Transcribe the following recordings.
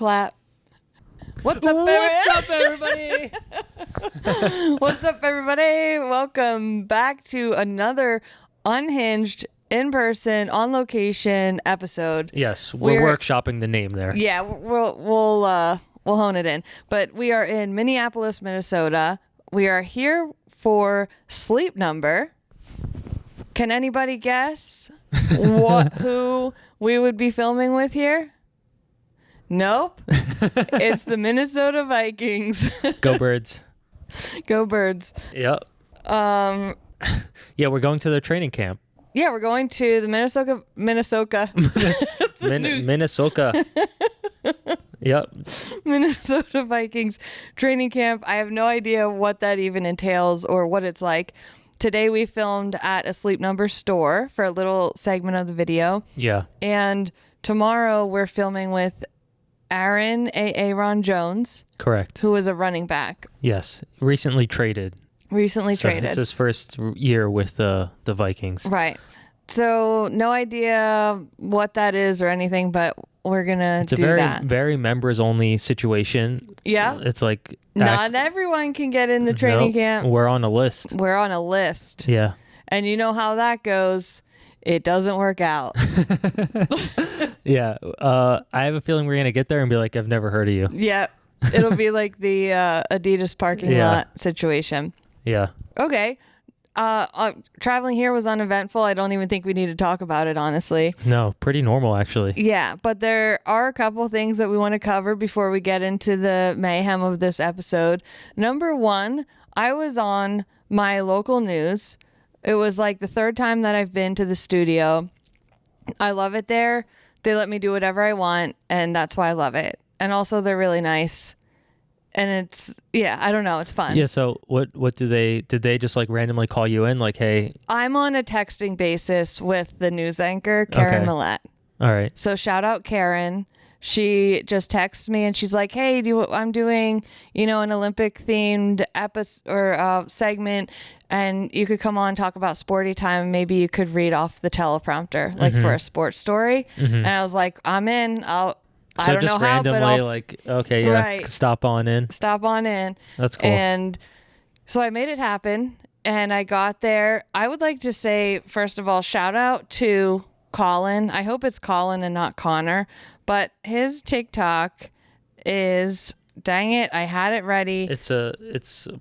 clap. What's up, everybody? What's up, everybody? Welcome back to another Unhinged in-person, on-location episode. Yes, we're workshopping the name there. Yeah, we'll hone it in. But we are in Minneapolis, Minnesota. We are here for Sleep Number. Can anybody guess who we would be filming with here? Nope. It's the Minnesota Vikings. Go Birds. Go Birds. Yep. Yeah, we're going to their training camp. Yeah, we're going to the Minnesota. Minnesota. Yep. Minnesota Vikings training camp. I have no idea what that even entails or what it's like. Today we filmed at a Sleep Number store for a little segment of the video. Yeah. And tomorrow we're filming with Aaron Jones. Correct. Who is a running back. Yes. Recently traded. It's his first year with the Vikings. Right. So no idea what that is or anything, but we're going to do that. It's a very members only situation. Yeah. It's like... Not everyone can get in the training camp. We're on a list. Yeah. And you know how that goes. It doesn't work out. Yeah. I have a feeling we're going to get there and be like, I've never heard of you. Yeah. It'll be like the Adidas parking lot situation. Yeah. Okay. Traveling here was uneventful. I don't even think we need to talk about it, honestly. No, pretty normal, actually. Yeah, but there are a couple things that we want to cover before we get into the mayhem of this episode. Number one, I was on my local news. It was like the third time that I've been to the studio. I love it there. They let me do whatever I want, and that's why I love it. And also, they're really nice. And it's, I don't know. It's fun. Yeah. So what did they just like randomly call you in? Like, hey, I'm on a texting basis with the news anchor, Karen Millette. All right. So shout out Karen. She just texted me and she's like, hey, I'm doing, an Olympic themed episode or segment, and you could come on and talk about sporty time. Maybe you could read off the teleprompter, like for a sports story. Mm-hmm. And I was like, I'm in. I don't know how, but right. Stop on in. That's cool. And so I made it happen, and I got there. I would like to say, first of all, shout out to Colin. I hope it's Colin and not Connor, but his TikTok is, dang it, I had it ready. It's a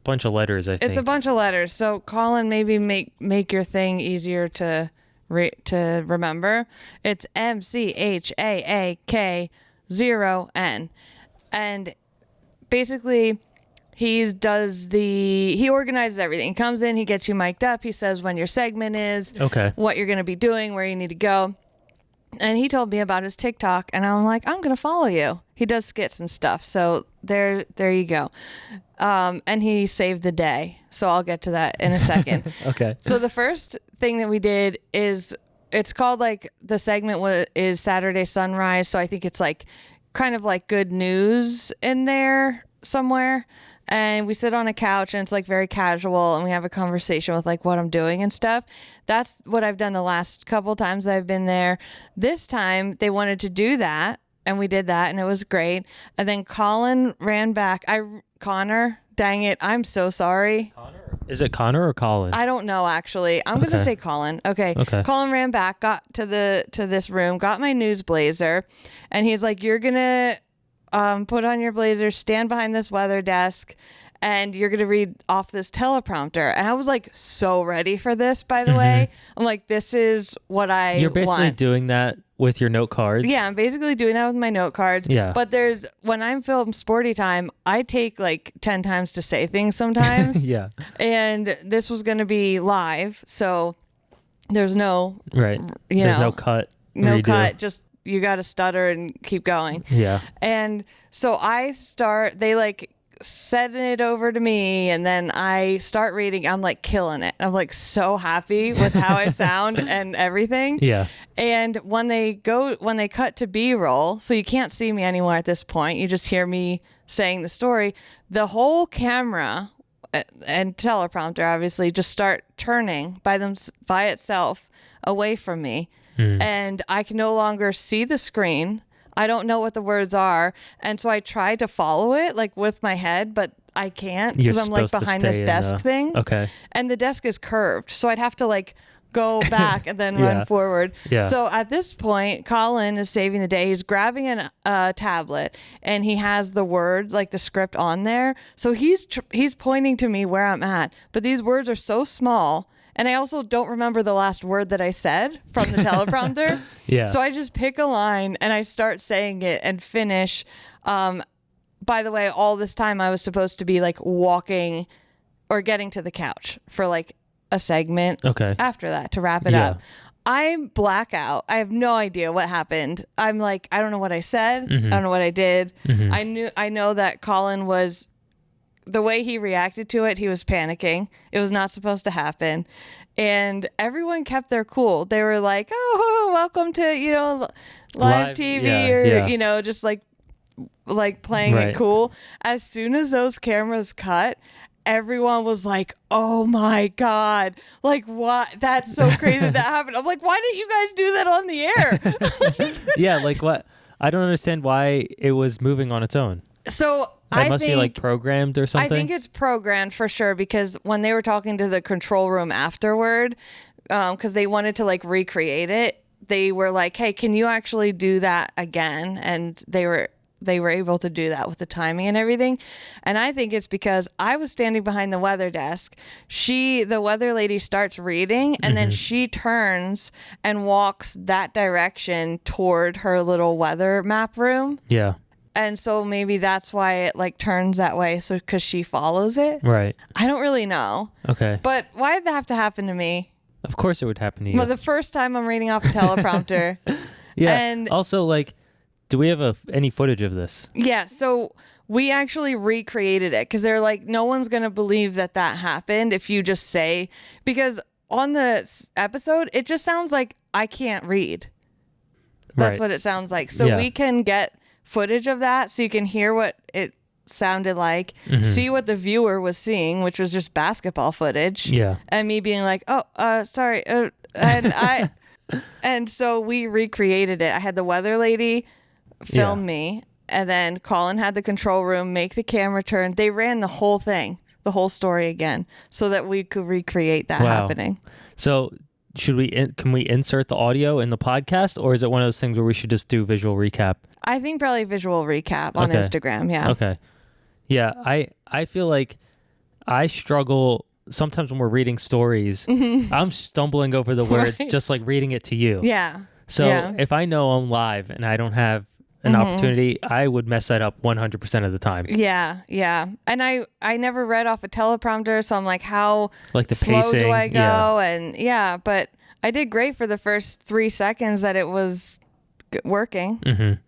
bunch of letters, I think. It's a bunch of letters. So Colin, maybe make your thing easier to remember. It's MCHAAK0N, and basically he organizes everything. He comes in, he gets you mic'd up, he says when your segment is, what you're going to be doing, where you need to go. And he told me about his TikTok, and I'm like, I'm going to follow you. He does skits and stuff. So there you go. And he saved the day. So I'll get to that in a second. Okay. So the first thing that we did is, it's called, like, the segment is Saturday Sunrise. So I think it's like kind of like good news in there somewhere. And we sit on a couch, and it's like very casual, and we have a conversation with like what I'm doing and stuff. That's what I've done the last couple times I've been there. This time they wanted to do that, and we did that, and it was great. And then Colin ran back. Connor, dang it, I'm so sorry. Is it Connor or Colin? I don't know, actually. I'm going to say Colin. Okay. Colin ran back, got to this room, got my news blazer, and he's like, you're going to put on your blazer, stand behind this weather desk, and you're going to read off this teleprompter. And I was like so ready for this, by the way. I'm like, this is what I want. You're basically doing that with your note cards. Yeah, I'm basically doing that with my note cards. Yeah. But when I'm filming sporty time, I take like 10 times to say things sometimes. Yeah. And this was going to be live, so there's no... Right. There's no cut. No cut, just you got to stutter and keep going. Yeah. And so they like send it over to me, and then I start reading. I'm like killing it. I'm like so happy with how I sound and everything. Yeah. And when they cut to B-roll, so you can't see me anymore at this point, you just hear me saying the story, the whole camera and teleprompter obviously just start turning by itself away from me. And I can no longer see the screen. I don't know what the words are. And so I tried to follow it like with my head, but I can't because I'm like behind this desk thing. Okay. And the desk is curved. So I'd have to like go back and then run forward. Yeah. So at this point, Colin is saving the day. He's grabbing a tablet and he has the word, like the script on there. So he's pointing to me where I'm at. But these words are so small. And I also don't remember the last word that I said from the teleprompter. Yeah. So I just pick a line and I start saying it and finish. By the way, all this time I was supposed to be like walking or getting to the couch for like a segment after that to wrap it up. I'm blackout. I have no idea what happened. I'm like, I don't know what I said. I don't know what I did. I know that Colin was, the way he reacted to it, he was panicking. It was not supposed to happen. And everyone kept their cool. They were like, oh, welcome to, live TV or, just like playing it cool. As soon as those cameras cut, everyone was like, oh my God, like what? That's so crazy that happened. I'm like, why didn't you guys do that on the air? Yeah, like what? I don't understand why it was moving on its own. So it must be like programmed or something. I think it's programmed for sure, because when they were talking to the control room afterward, because they wanted to like recreate it, they were like, hey, can you actually do that again? And they were able to do that with the timing and everything. And I think it's because I was standing behind the weather desk. The weather lady starts reading and then she turns and walks that direction toward her little weather map room. Yeah. And so maybe that's why it like turns that way. So because she follows it. Right. I don't really know. Okay. But why did that have to happen to me? Of course it would happen to you. Well, the first time I'm reading off a teleprompter. Yeah. And also, like, do we have any footage of this? Yeah, so we actually recreated it because they're like, no one's going to believe that happened if you just say, because on the episode, it just sounds like I can't read. That's what it sounds like. So we can get footage of that so you can hear what it sounded like, see what the viewer was seeing, which was just basketball footage. Yeah. And me being like, oh, sorry. And so we recreated it. I had the weather lady film me, and then Colin had the control room make the camera turn. They ran the whole thing, the whole story again, so that we could recreate that happening. So can we insert the audio in the podcast, or is it one of those things where we should just do visual recap? I think probably visual recap on Instagram. Yeah. Okay. Yeah. I feel like I struggle sometimes when we're reading stories. I'm stumbling over the words just like reading it to you. Yeah. So if I know I'm live and I don't have an opportunity, I would mess that up 100% of the time. Yeah, yeah. And I never read off a teleprompter, so I'm like, how like the slow pacing, do I go? And but I did great for the first 3 seconds that it was working. But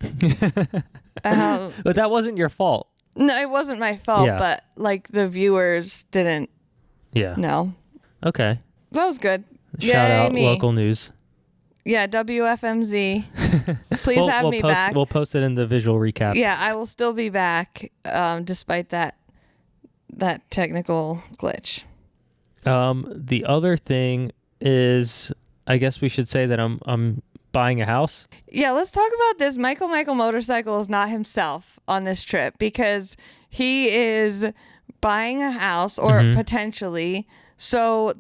that wasn't your fault. No, it wasn't my fault, but like the viewers didn't know. Okay. That was good. Shout out local news. Yeah, WFMZ. Please have me back. We'll post it in the visual recap. Yeah, I will still be back, despite that technical glitch. The other thing is, I guess we should say that I'm buying a house. Yeah, let's talk about this. Michael Motorcycle is not himself on this trip because he is buying a house or potentially. So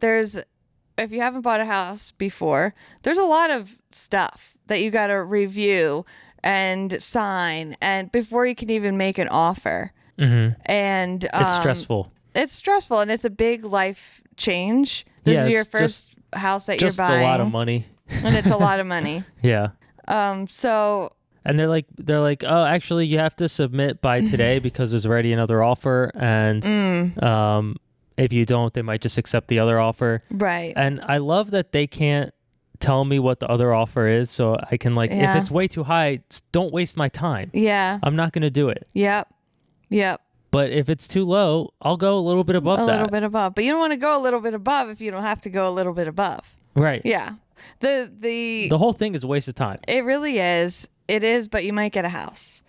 if you haven't bought a house before, there's a lot of stuff that you got to review and sign and before you can even make an offer. And it's stressful. It's stressful and it's a big life change. This is your first house that you're buying. Just a lot of money. And it's a lot of money. Yeah. So. And they're like, oh, actually, you have to submit by today because there's already another offer, and if you don't, they might just accept the other offer. Right. And I love that they can't tell me what the other offer is, so I can if it's way too high, don't waste my time. Yeah. I'm not going to do it. Yep. But if it's too low, I'll go a little bit above that. A little bit above. But you don't want to go a little bit above if you don't have to go a little bit above. Right. Yeah. The whole thing is a waste of time. It really is. It is, but you might get a house.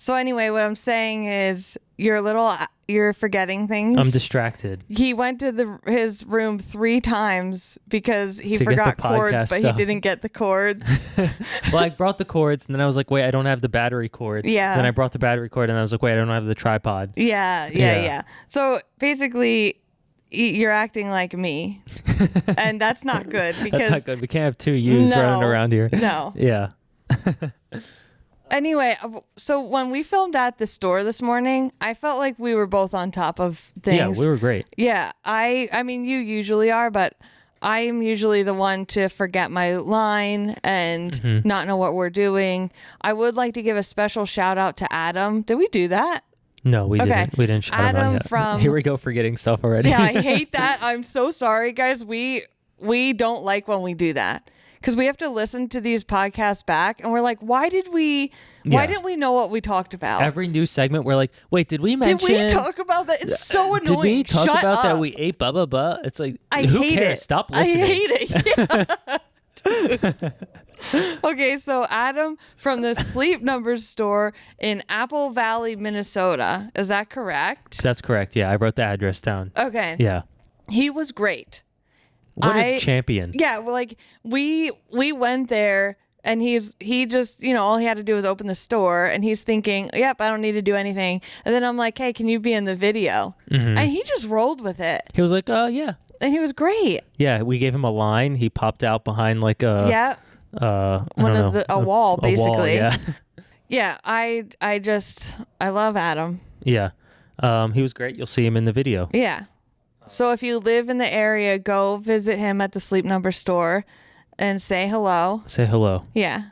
So anyway, what I'm saying is you're forgetting things. I'm distracted. He went to his room 3 times because he forgot cords, but he didn't get the cords. Well, I brought the cords, and then I was like, wait, I don't have the battery cord. Yeah. Then I brought the battery cord, and I was like, wait, I don't have the tripod. Yeah. So basically, you're acting like me, and that's not good because that's not good. We can't have 2 yous running around here. No. Yeah. Anyway, so when we filmed at the store this morning, I felt like we were both on top of things. Yeah, we were great. Yeah, I mean, you usually are, but I am usually the one to forget my line and not know what we're doing. I would like to give a special shout out to Adam. Did we do that? No, we didn't. We didn't shout him out yet. From here we go forgetting stuff already. Yeah, I hate that. I'm so sorry, guys. We don't like when we do that. Because we have to listen to these podcasts back, and we're like, why didn't we know what we talked about? Every new segment, we're like, wait, did we mention? Did we talk about that? It's so annoying. Did we talk Shut about up. that we ate blah, blah, blah? It's like, I who hate cares? it. Stop listening. I hate it. Yeah. Okay, so Adam from the Sleep Number store in Apple Valley, Minnesota. Is that correct? That's correct. Yeah, I wrote the address down. Okay. Yeah. He was great. What a champion. Yeah, well, like we went there and he just, all he had to do was open the store and he's thinking, yep, I don't need to do anything. And then I'm like, hey, can you be in the video? And he just rolled with it. He was like, yeah. And he was great. Yeah, we gave him a line. He popped out behind like a a wall, basically. A wall, yeah. Yeah, I love Adam. Yeah. He was great. You'll see him in the video. Yeah. So if you live in the area, go visit him at the Sleep Number store and say hello. Say hello. Yeah.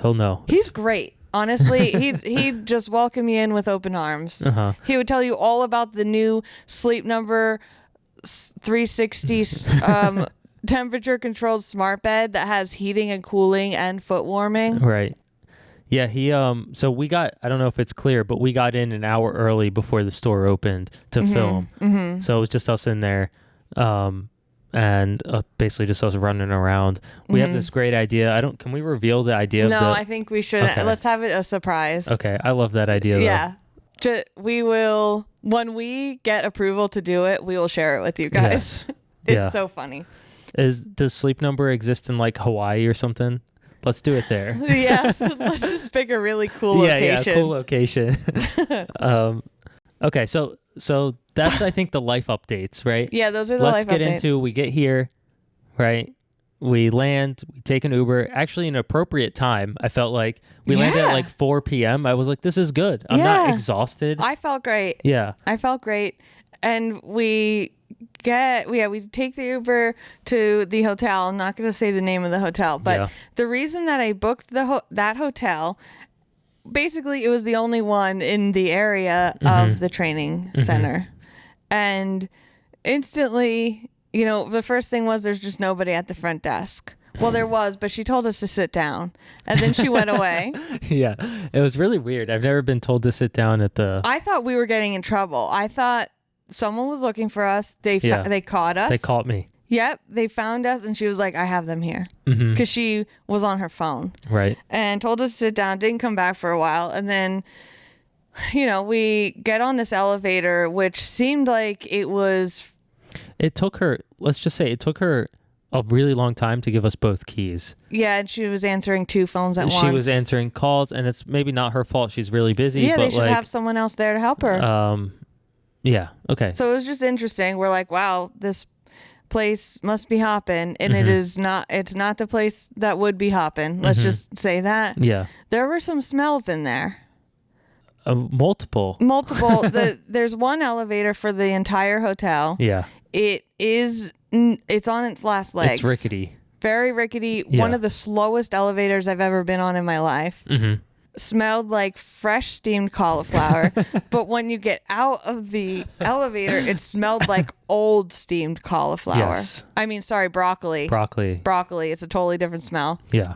He'll know. He's great. Honestly, he'd just welcome you in with open arms. He would tell you all about the new Sleep Number 360 temperature controlled smart bed that has heating and cooling and foot warming. Right. Yeah, he so we got, I don't know if it's clear, but we got in an hour early before the store opened to film. So it was just us in there and basically just us running around. We have this great idea. Can we reveal the idea of I think we should. Okay. Let's have it a surprise. Okay, I love that idea though. Yeah. We will, when we get approval to do it, we will share it with you guys. Yes. It's so funny. Does Sleep Number exist in like Hawaii or something? Let's do it there. Yeah, so let's just pick a really cool location. Yeah, cool location. Okay, so that's I think the life updates, right? Yeah, those are the life updates. We get here, right? We land, we take an Uber. Actually, an appropriate time. I felt like we landed at like 4 p.m. I was like, this is good. I'm not exhausted. I felt great. Yeah. I felt great. And we take the Uber to the hotel. I'm not going to say the name of the hotel, but the reason that I booked that hotel, basically it was the only one in the area of the training center. And instantly, the first thing was there's just nobody at the front desk. Well, there was, but she told us to sit down and then she went away. Yeah, it was really weird. I've never been told to sit down at the... I thought we were getting in trouble. I thought someone was looking for us. They caught us. They caught me. Yep. They found us and she was like, I have them here. Because she was on her phone. Right. And told us to sit down. Didn't come back for a while. And then, we get on this elevator, which seemed like it was... It took her, let's just say, a really long time to give us both keys. Yeah, and she was answering 2 phones at once. She was answering calls, and it's maybe not her fault. She's really busy. Yeah, but they should have someone else there to help her. Yeah, okay. So it was just interesting. We're like, wow, this place must be hopping, and it's not the place that would be hopping. Let's just say that. Yeah. There were some smells in there. Multiple. There's one elevator for the entire hotel. Yeah. It's on its last legs. It's rickety. Very rickety. Yeah. One of the slowest elevators I've ever been on in my life. Smelled like fresh steamed cauliflower. But when you get out of the elevator, it smelled like old steamed cauliflower. Yes. I mean, sorry, broccoli. Broccoli. It's a totally different smell. Yeah.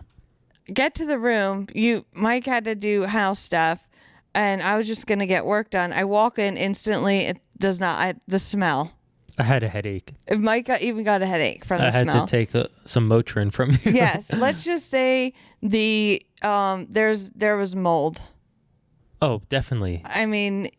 Get to the room. Mike had to do house stuff. And I was just going to get work done. I walk in instantly. It does not. The smell. I had a headache. Mike even got a headache from the smell. I had to take some Motrin from you. Yes. Let's just say there was mold. Oh, definitely. I mean,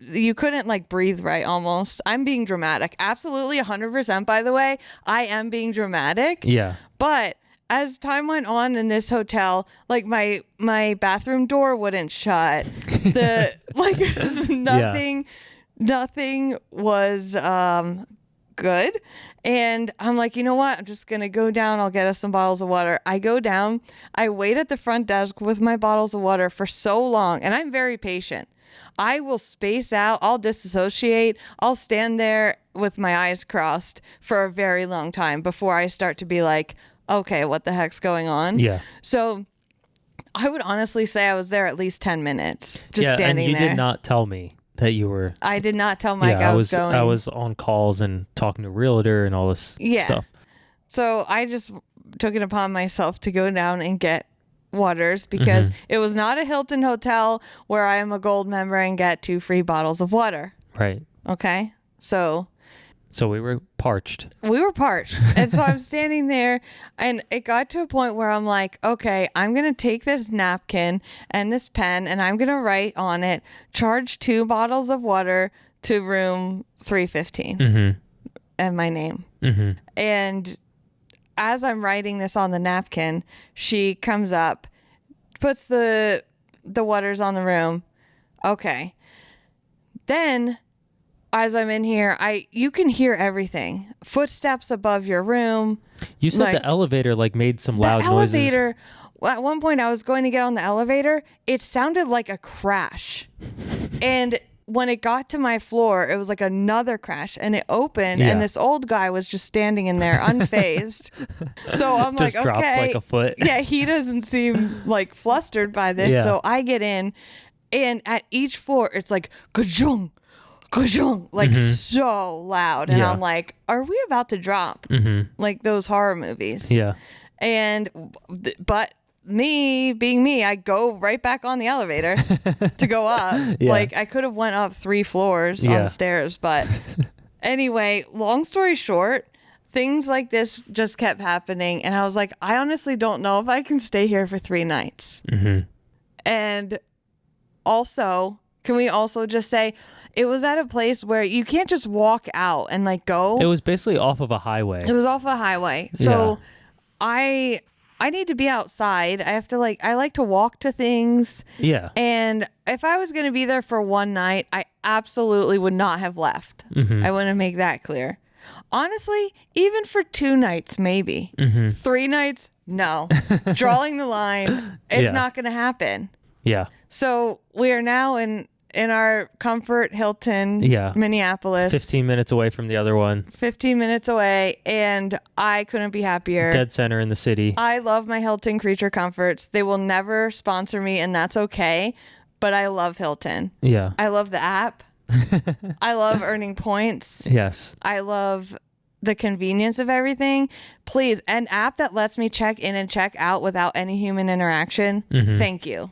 you couldn't like breathe right almost. I'm being dramatic. Absolutely 100%, by the way. I am being dramatic. Yeah. But as time went on in this hotel, like my bathroom door wouldn't shut. The like nothing was good. And I'm like, you know what? I'm just going to go down. I'll get us some bottles of water. I go down. I wait at the front desk with my bottles of water for so long. And I'm very patient. I will space out. I'll disassociate. I'll stand there with my eyes crossed for a very long time before I start to be like, okay, what the heck's going on? Yeah. So I would honestly say I was there at least 10 minutes just standing there. And you did not tell me that you were. I did not tell Mike I was going. I was on calls and talking to a realtor and all this stuff. So I just took it upon myself to go down and get waters because it was not a Hilton hotel where I am a gold member and get 2 free bottles of water. Right. Okay. So we were parched. And so I'm standing there and it got to a point where I'm like, okay, I'm going to take this napkin and this pen and I'm going to write on it, charge 2 bottles of water to room 315 and my name. And as I'm writing this on the napkin, she comes up, puts the waters on the room. Okay. Then as I'm in here, you can hear everything. Footsteps above your room. You said the elevator made some loud noises. The elevator, at one point I was going to get on the elevator. It sounded like a crash. And when it got to my floor, it was like another crash and it opened and this old guy was just standing in there unfazed. So I'm just like, dropped okay. like a foot. Yeah, he doesn't seem like flustered by this. Yeah. So I get in and at each floor, it's like, ka-jung, ka-jung, like so loud. And I'm like, are we about to drop? Like those horror movies. Yeah. But me being me, I go right back on the elevator to go up. Like I could have went up 3 floors on the stairs, but anyway, long story short, things like this just kept happening. And I was like, I honestly don't know if I can stay here for 3 nights. And also, can we also just say it was at a place where you can't just walk out and go. It was basically off of a highway. It was off a highway. So I need to be outside. I have to I like to walk to things. Yeah. And if I was going to be there for 1 night, I absolutely would not have left. I want to make that clear. Honestly, even for 2 nights, maybe. 3 nights, no. Drawing the line, it's not going to happen. Yeah. So we are now in our Comfort Hilton, Minneapolis. 15 minutes away from the other one. 15 minutes away, and I couldn't be happier. Dead center in the city. I love my Hilton Creature Comforts. They will never sponsor me, and that's okay, but I love Hilton. Yeah. I love the app. I love earning points. Yes. I love the convenience of everything. Please, an app that lets me check in and check out without any human interaction. Thank you.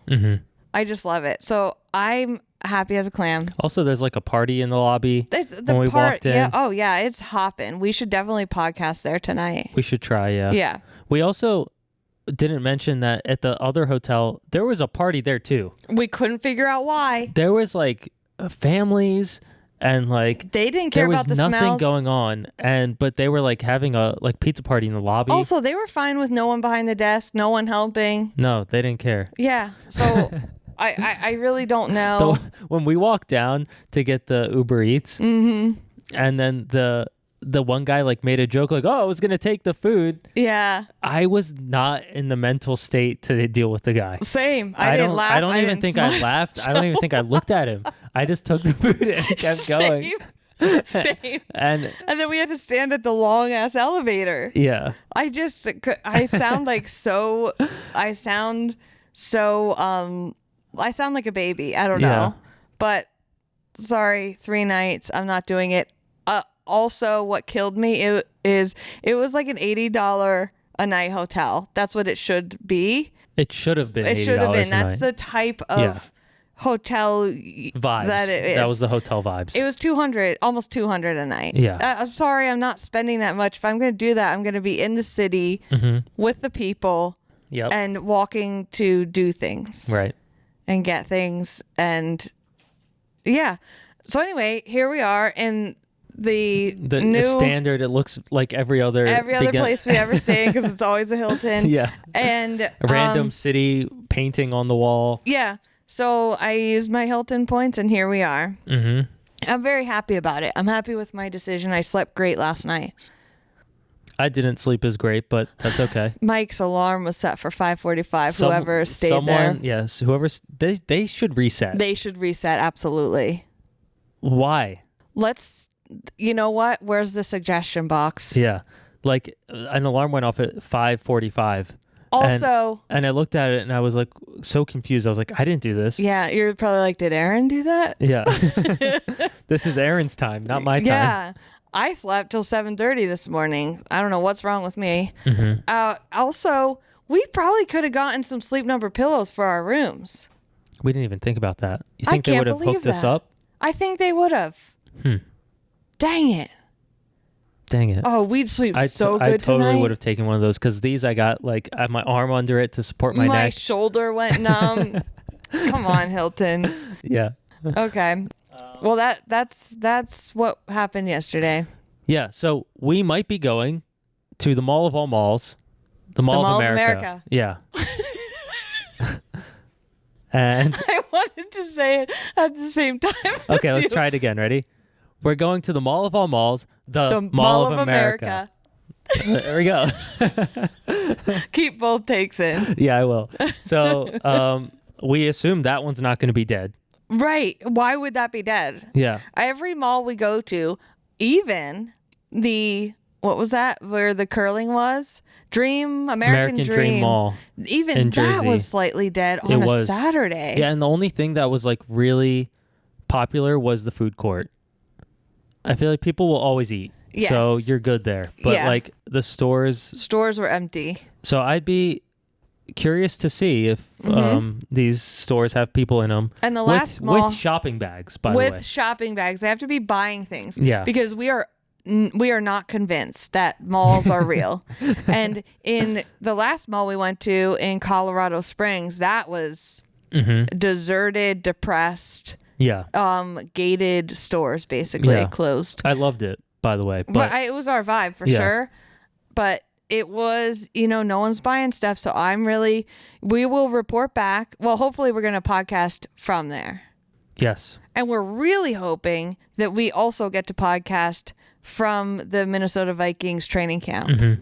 I just love it. So I'm happy as a clam. Also, there's a party in the lobby when we walked in. Yeah. Oh, yeah. It's hopping. We should definitely podcast there tonight. We should try, yeah. Yeah. We also didn't mention that at the other hotel, there was a party there, too. We couldn't figure out why. There was, families and, they didn't care about the smells. There was nothing going on, but they were, having a, pizza party in the lobby. Also, they were fine with no one behind the desk, no one helping. No, they didn't care. Yeah. So... I really don't know. When we walked down to get the Uber Eats, and then the one guy made a joke oh, I was gonna take the food. Yeah. I was not in the mental state to deal with the guy. Same. I didn't laugh. I don't even think I laughed. I don't even think I looked at him. I just took the food and kept going. Same. and then we had to stand at the long ass elevator. Yeah. I sound I sound like a baby. I don't know. But sorry, 3 nights. I'm not doing it. Also, what killed me it was an $80 a night hotel. That's what it should be. It should have been. It should have been. That's the type of hotel vibes. That it is. That was the hotel vibes. It was almost 200 a night. Yeah. I'm sorry, I'm not spending that much. If I'm going to do that, I'm going to be in the city with the people and walking to do things. Right. and get things. And yeah. So anyway, here we are in the new standard. It looks like every other place we ever stay in, because it's always a Hilton. Yeah. And a random city painting on the wall. Yeah. So I used my Hilton points, and here we are. Mm-hmm. I'm very happy about it. I'm happy with my decision. I slept great last night. I didn't sleep as great, but that's okay. Mike's alarm was set for 5:45. Whoever stayed there. Yes, they should reset. They should reset, absolutely. Why? You know what? Where's the suggestion box? Yeah. Like an alarm went off at 5:45. Also. And I looked at it and I was like so confused. I was like, I didn't do this. Yeah. You're probably like, did Aaron do that? Yeah. This is Aaron's time, not my time. Yeah. I slept till 7:30 this morning. I don't know what's wrong with me. Mm-hmm. Also, we probably could have gotten some Sleep Number pillows for our rooms. We didn't even think about that. You think they would have hooked us up? I think they would have. Dang it. Oh, we'd sleep so good tonight. I totally would have taken one of those, because these I got like I had my arm under it to support my neck. My shoulder went numb. Come on, Hilton. Yeah. Okay. Well, that's what happened yesterday. Yeah. So we might be going to the Mall of all malls, the Mall of America. Yeah. And I wanted to say it at the same time. Okay, let's try it again. Ready? We're going to the Mall of all malls, the Mall of America. There we go. Keep both takes in. Yeah, I will. So we assume that one's not going to be dead. Right. Why would that be dead? Yeah. Every mall we go to, even what was that, where the curling was? American Dream Mall. Even that was slightly dead on a Saturday. Yeah, and the only thing that was like really popular was the food court. I feel like people will always eat. Yes. So you're good there. But like the stores were empty. So I'd be curious to see if these stores have people in them. And the last mall with shopping bags, by the way. With shopping bags. They have to be buying things. Yeah. Because we are not convinced that malls are real. And in the last mall we went to in Colorado Springs, that was deserted, depressed. Yeah. Gated stores basically closed. I loved it, by the way. But it was our vibe for sure. But it was, no one's buying stuff. So we will report back. Well, hopefully we're going to podcast from there. Yes. And we're really hoping that we also get to podcast from the Minnesota Vikings training camp. It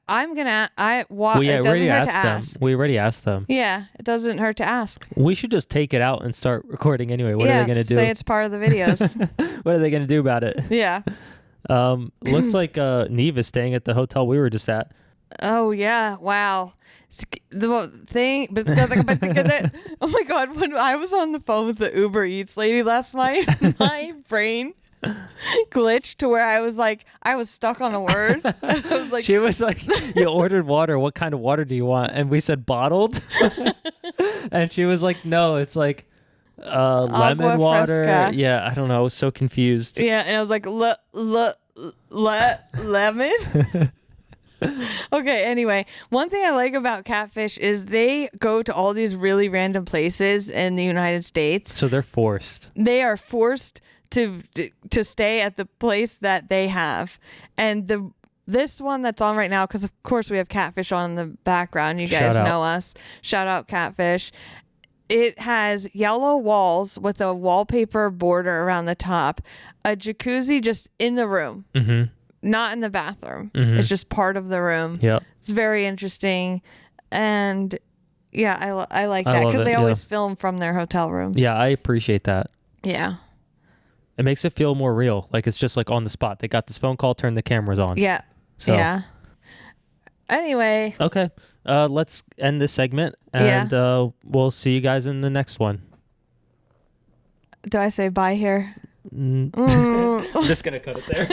doesn't hurt to ask. We already asked them. Yeah, it doesn't hurt to ask. We should just take it out and start recording anyway. What are they going to do? Say it's part of the videos. What are they going to do about it? Yeah. Looks like Neve is staying at the hotel we were just at. Oh yeah! Wow. The thing, oh my God! When I was on the phone with the Uber Eats lady last night, my brain glitched to where I was stuck on a word. I was like, she was like, "You ordered water. What kind of water do you want?" And we said bottled, and she was like, "No, it's like lemon water." Fresca. Yeah, I don't know. I was so confused. Yeah, and I was like, lemon. Okay, anyway, one thing I like about Catfish is they go to all these really random places in the United States. So they're forced. They are forced to stay at the place that they have. And this one that's on right now, because of course we have Catfish on in the background. You guys know us. Shout out Catfish. It has yellow walls with a wallpaper border around the top, a jacuzzi just in the room. Not in the bathroom. It's just part of the room. Yeah, it's very interesting, and yeah, I like that because they always film from their hotel rooms. Yeah, I appreciate that. Yeah, it makes it feel more real. Like it's just like on the spot. They got this phone call, turn the cameras on. Yeah. So. Yeah. Anyway. Okay. Let's end this segment, and we'll see you guys in the next one. Do I say bye here? I'm just gonna cut it there.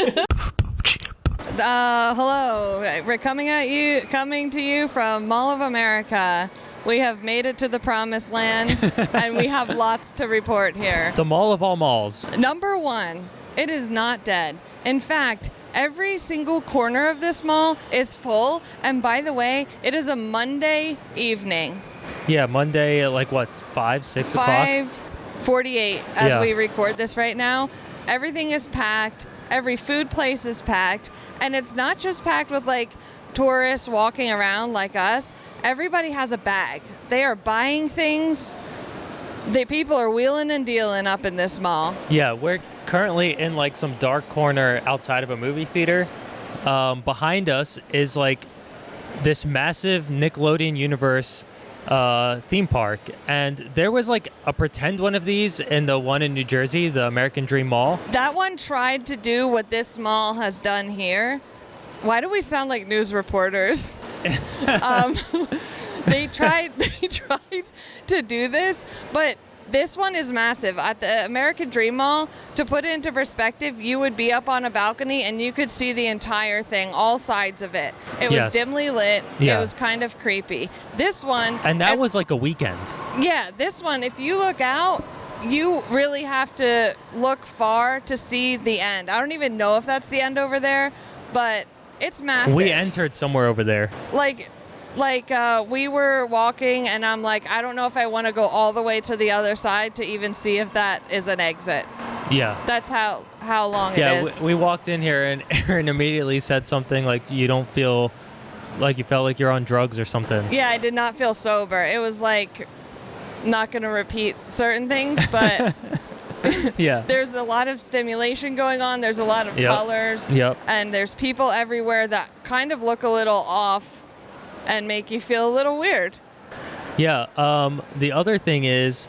Hello. We're coming to you from Mall of America. We have made it to the promised land, and we have lots to report here. The Mall of all malls. Number one, it is not dead. In fact, every single corner of this mall is full, and by the way, it is a Monday evening. Yeah, Monday at like what, 5, 6 o'clock? 5:48 as we record this right now. Everything is packed. Every food place is packed. And it's not just packed with like tourists walking around like us. Everybody has a bag. They are buying things. The people are wheeling and dealing up in this mall. Yeah, we're currently in like some dark corner outside of a movie theater. Behind us is like this massive Nickelodeon Universe theme park, and there was like a pretend one of these in the one in New Jersey, the American Dream Mall. That one tried to do what this mall has done here. Why do we sound like news reporters? They tried to do this, but this one is massive. At the American Dream Mall, to put it into perspective, you would be up on a balcony and you could see the entire thing, all sides of it. It was dimly lit. Yeah. It was kind of creepy. This one... And that was like a weekend. Yeah, this one, if you look out, you really have to look far to see the end. I don't even know if that's the end over there, but it's massive. We entered somewhere over there. Like we were walking and I'm like, I don't know if I want to go all the way to the other side to even see if that is an exit. Yeah. That's how long it is. Yeah, we walked in here and Aaron immediately said something like, you don't feel like you felt like you're on drugs or something. Yeah, I did not feel sober. It was like, not going to repeat certain things, but yeah. There's a lot of stimulation going on. There's a lot of colors. Yep. And there's people everywhere that kind of look a little off and make you feel a little weird. Yeah. The other thing is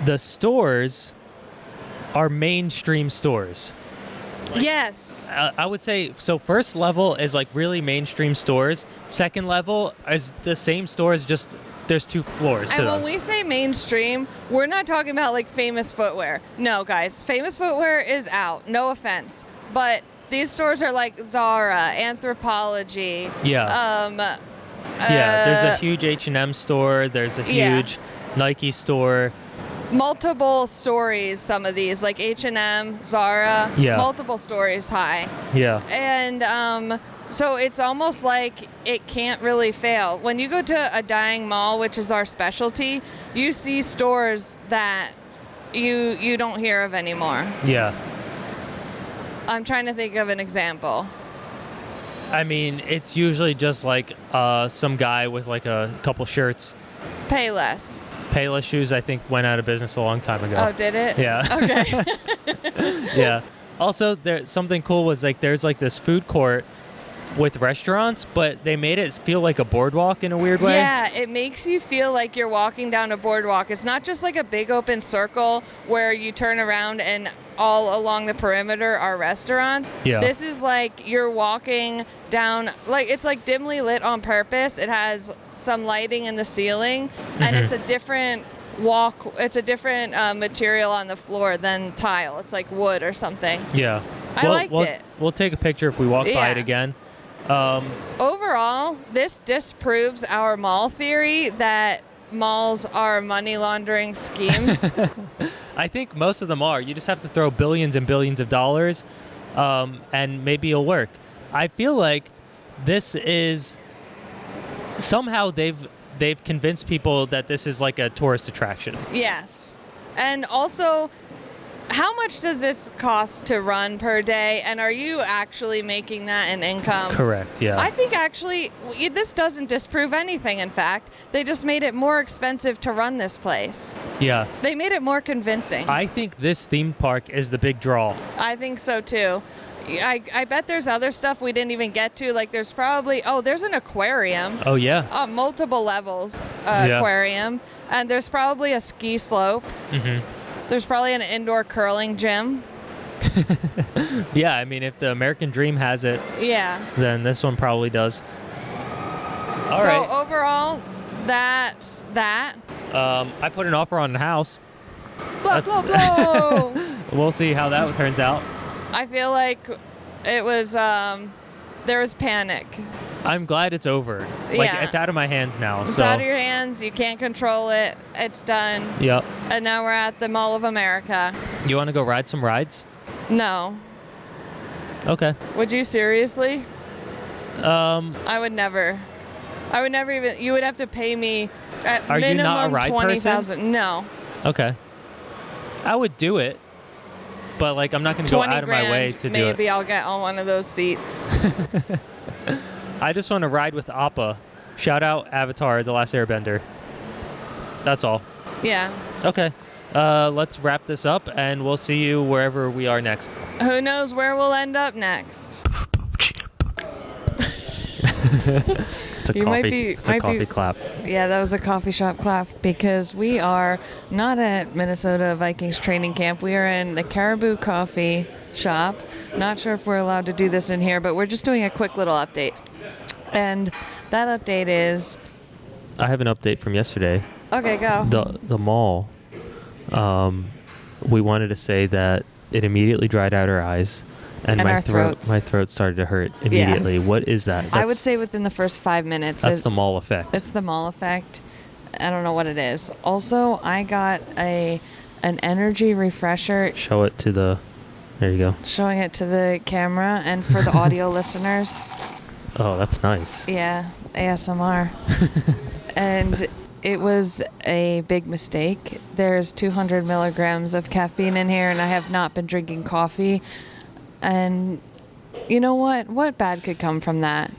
the stores are mainstream stores. Yes. I would say, so first level is like really mainstream stores. Second level is the same stores, just there's 2 floors to them. And when we say mainstream, we're not talking about like Famous Footwear. No, guys, Famous Footwear is out. No offense. But these stores are like Zara, Anthropologie. Yeah. There's a huge H&M store. There's a huge Nike store. Multiple stories, some of these, like H&M, Zara, multiple stories high. Yeah. And so it's almost like it can't really fail. When you go to a dying mall, which is our specialty, you see stores that you don't hear of anymore. Yeah. I'm trying to think of an example. I mean, it's usually just like some guy with like a couple shirts. Payless. Payless shoes, I think, went out of business a long time ago. Oh, did it? Yeah. Okay. Yeah. Also, something cool was like there's like this food court with restaurants, but they made it feel like a boardwalk in a weird way. Yeah, it makes you feel like you're walking down a boardwalk. It's not just like a big open circle where you turn around and all along the perimeter are restaurants. Yeah. This is like you're walking down, like it's like dimly lit on purpose. It has some lighting in the ceiling, and it's a different walk. It's a different material on the floor than tile. It's like wood or something. Yeah. I liked it. We'll take a picture if we walk by it again. Overall, this disproves our mall theory that malls are money laundering schemes. I think most of them are. You just have to throw billions and billions of dollars, and maybe it'll work. I feel like this is somehow they've convinced people that this is like a tourist attraction. Yes. And also, how much does this cost to run per day? And are you actually making that an income? Correct, yeah. I think actually this doesn't disprove anything, in fact. They just made it more expensive to run this place. Yeah. They made it more convincing. I think this theme park is the big draw. I think so too. I bet there's other stuff we didn't even get to. Like there's probably, there's an aquarium. Oh, yeah. Multiple levels aquarium. And there's probably a ski slope. Mm-hmm. There's probably an indoor curling gym. Yeah, I mean, if the American Dream has it, then this one probably does. All right. So overall, that's that. I put an offer on the house. Blah, blah, blah. We'll see how that turns out. I feel like it was, there was panic. I'm glad it's over. Like, it's out of my hands now. It's out of your hands. You can't control it. It's done. Yep. And now we're at the Mall of America. You want to go ride some rides? No. Okay. Would you seriously? I would never. I would never even. You would have to pay me at Are minimum you not a ride 20,000. No. Okay. I would do it, but like I'm not going to go out of my way to do it. Maybe I'll get on one of those seats. I just want to ride with Appa. Shout out Avatar: The Last Airbender. That's all. Yeah. Okay. Let's wrap this up, and we'll see you wherever we are next. Who knows where we'll end up next? It's a coffee clap. Yeah, that was a coffee shop clap because we are not at Minnesota Vikings training camp. We are in the Caribou Coffee Shop. Not sure if we're allowed to do this in here, but we're just doing a quick little update. And that update is... I have an update from yesterday. Okay, go. The mall. We wanted to say that it immediately dried out our eyes. And my throat started to hurt immediately. Yeah. What is that? I would say within the first 5 minutes. That's the mall effect. It's the mall effect. I don't know what it is. Also, I got an energy refresher. Show it to the... There you go. Showing it to the camera and for the audio listeners. Oh, that's nice. Yeah, ASMR. And it was a big mistake. There's 200 milligrams of caffeine in here, and I have not been drinking coffee. And you know what? What bad could come from that?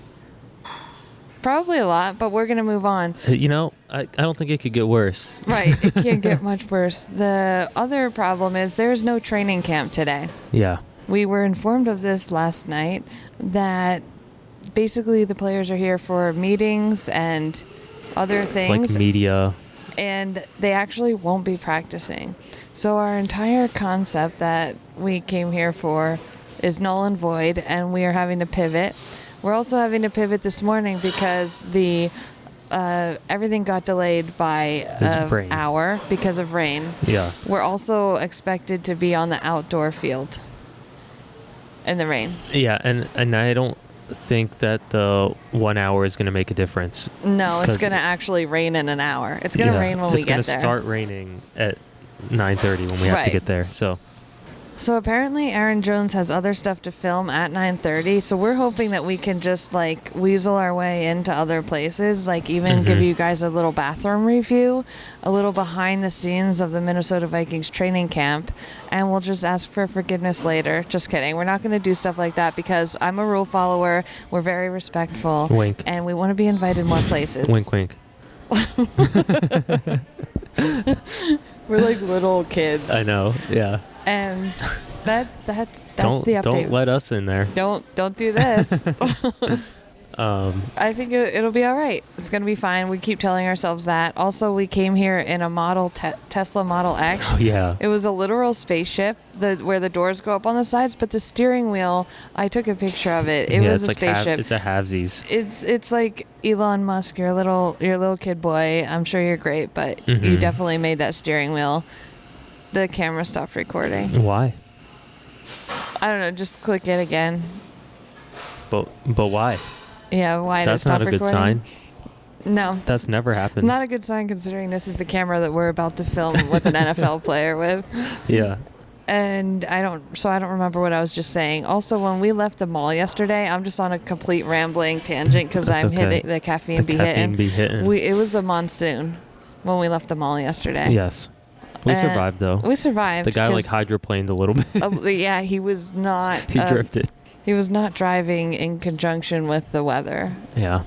Probably a lot, but we're going to move on. You know, I don't think it could get worse. Right. It can't get much worse. The other problem is there's no training camp today. Yeah. We were informed of this last night that basically the players are here for meetings and other things. Like media. And they actually won't be practicing. So our entire concept that we came here for is null and void, and we are having to pivot. We're also having to pivot this morning because the everything got delayed by an hour because of rain. Yeah. We're also expected to be on the outdoor field in the rain. Yeah, and I don't think that the 1 hour is going to make a difference. No, it's going to actually rain in an hour. It's going to rain when we get there. It's going to start raining at 9:30 when we have to get there. So apparently Aaron Jones has other stuff to film at 9:30. So we're hoping that we can just like weasel our way into other places, like even give you guys a little bathroom review, a little behind the scenes of the Minnesota Vikings training camp, and we'll just ask for forgiveness later. Just kidding. We're not going to do stuff like that because I'm a rule follower. We're very respectful. Wink. And we want to be invited more places. Wink, wink. We're like little kids. I know. Yeah. And that's the update. Don't let us in there. Don't do this. I think it'll be all right. It's going to be fine. We keep telling ourselves that. Also, we came here in a Tesla Model X. Oh, yeah. It was a literal spaceship where the doors go up on the sides, but the steering wheel, I took a picture of it. It was a spaceship. It's a halvesies. It's like Elon Musk, your little kid boy. I'm sure you're great, but you definitely made that steering wheel. The camera stopped recording. Why? I don't know. Just click it again. But why? Yeah, why did it stop recording? That's not a good sign. No. That's never happened. Not a good sign considering this is the camera that we're about to film with an NFL player with. Yeah. And I don't remember what I was just saying. Also, when we left the mall yesterday, I'm just on a complete rambling tangent because I'm hitting the caffeine be hitting. It was a monsoon when we left the mall yesterday. Yes. We survived, though. We survived. The guy, hydroplaned a little bit. Yeah, he was not... He drifted. He was not driving in conjunction with the weather. Yeah.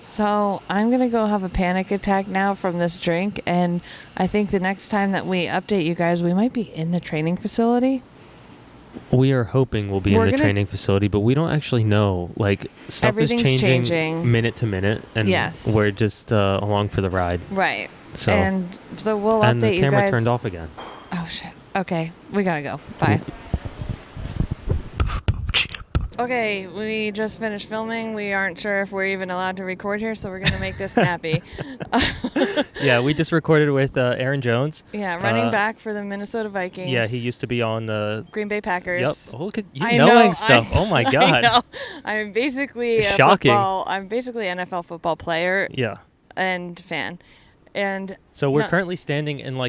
So I'm going to go have a panic attack now from this drink, and I think the next time that we update you guys, we might be in the training facility. We are hoping we'll be in the training facility, but we don't actually know. Like, stuff is changing minute to minute, and we're just along for the ride. Right. So we'll update you guys. And the camera turned off again. Oh, shit. Okay. We got to go. Bye. Okay, we just finished filming. We aren't sure if we're even allowed to record here, so we're going to make this snappy. Yeah, we just recorded with Aaron Jones. Yeah, running back for the Minnesota Vikings. Yeah, he used to be on the... Green Bay Packers. Yep. Oh, look at you knowing stuff. Oh, my God. I know. I'm basically I'm basically an NFL football player. Yeah. And fan. And so we're currently standing in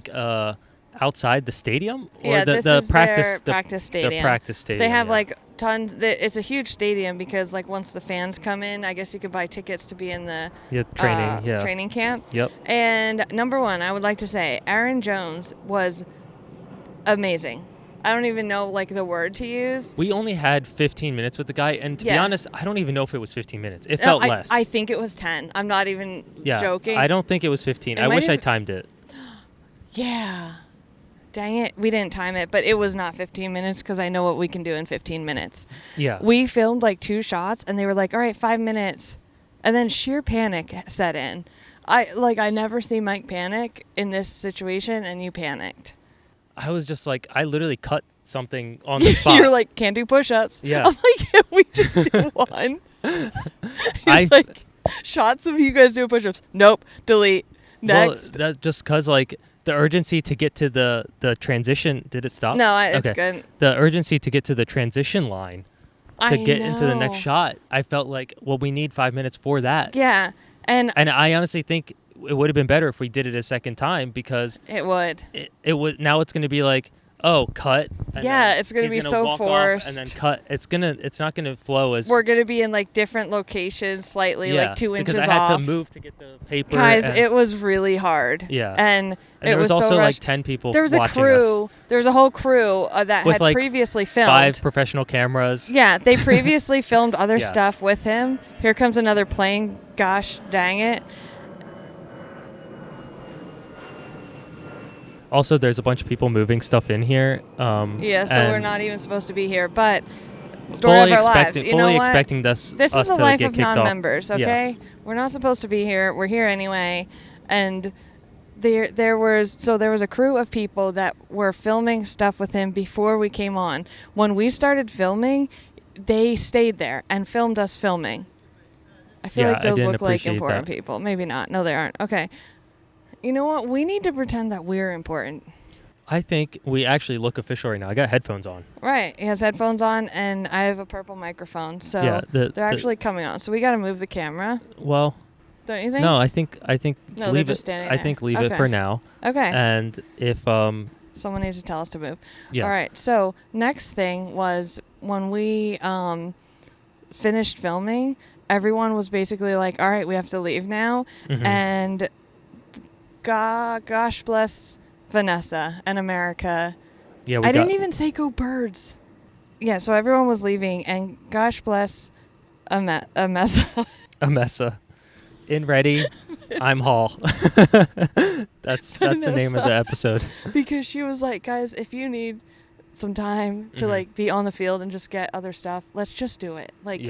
outside the stadium, or this is practice their practice stadium. The practice stadium. They have tons. It's a huge stadium because like once the fans come in, I guess you could buy tickets to be in the training camp. Yep. And number one, I would like to say Aaron Jones was amazing. I don't even know like the word to use. We only had 15 minutes with the guy, and to be honest, I don't even know if it was 15 minutes. It felt less. I think it was 10. I'm not even joking. I don't think it was 15. I wish I timed it. Yeah. Dang it. We didn't time it, but it was not 15 minutes because I know what we can do in 15 minutes. Yeah. We filmed like 2 shots, and they were like, all right, 5 minutes. And then sheer panic set in. I never see Mike panic in this situation, and you panicked. I was just like, I literally cut something on the spot. You're like, can't do push-ups. Yeah. I'm like, can we just do one? He's like, shots of you guys doing push-ups. Nope. Delete. Next. Well, that's just because, like, the urgency to get to the transition. Did it stop? No, it's good. The urgency to get to the transition line to get into the next shot. I felt like, well, we need 5 minutes for that. Yeah. And I honestly think it would have been better if we did it a second time because it would. It would. Now it's going to be like, oh, cut. And it's going to be so forced. And then cut. It's not going to flow as. We're going to be in like different locations, slightly like 2 inches off. Because I had to move to get the paper. Guys, it was really hard. Yeah. And there was also like 10 people. There was a crew. There was a whole crew that had like previously filmed. 5 professional cameras. Yeah, they previously filmed other stuff with him. Here comes another plane. Gosh dang it. Also, there's a bunch of people moving stuff in here. So we're not even supposed to be here, but story of our lives. You know what? Expecting this is the life of non-members, off. okay? Yeah. We're not supposed to be here. We're here anyway. And there was a crew of people that were filming stuff with him before we came on. When we started filming, they stayed there and filmed us filming. I feel like those look like important people. Maybe not. No, they aren't. Okay. You know what? We need to pretend that we're important. I think we actually look official right now. I got headphones on. Right. He has headphones on, and I have a purple microphone. So they're actually coming on. So we got to move the camera. Well, don't you think? No, I think no, they're just standing there. I think leave it for now. Okay. And if someone needs to tell us to move. Yeah. All right. So next thing was when we finished filming, everyone was basically like, "All right, we have to leave now," and gosh bless Vanessa and America. Yeah, I didn't even say go Birds. Yeah, so everyone was leaving, and gosh bless Amessa. Amessa. In Ready, I'm Hall. That's the name of the episode. Because she was like, guys, if you need some time to like be on the field and just get other stuff, let's just do it. Like,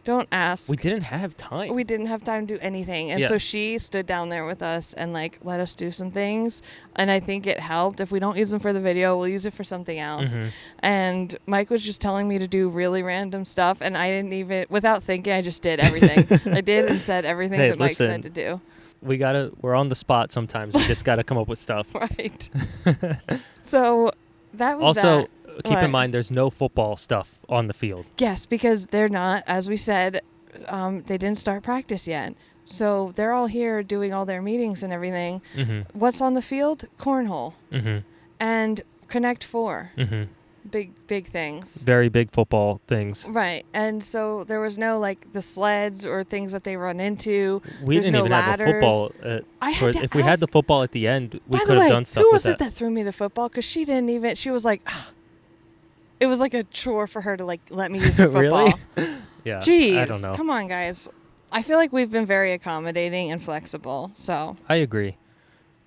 don't ask. We didn't have time. We didn't have time to do anything. And so she stood down there with us and like let us do some things. And I think it helped. If we don't use them for the video, we'll use it for something else. And Mike was just telling me to do really random stuff. And I didn't even, without thinking, I just did everything. I did and said everything that Mike said to do. We're on the spot sometimes. We just got to come up with stuff. Right. So that was also, keep in mind, there's no football stuff on the field. Yes, because they're not, as we said, they didn't start practice yet. So they're all here doing all their meetings and everything. What's on the field? Cornhole. And Connect 4. Big things. Very big football things. Right. And so there was no, like, the sleds or things that they run into. We didn't even have a football. If we had the football at the end, we could have done stuff with that. Who was it that threw me the football? Because she didn't even, she was like, ugh. It was like a chore for her to like let me use her football. Really? Yeah. Jeez, I don't know. Come on, guys. I feel like we've been very accommodating and flexible. So I agree.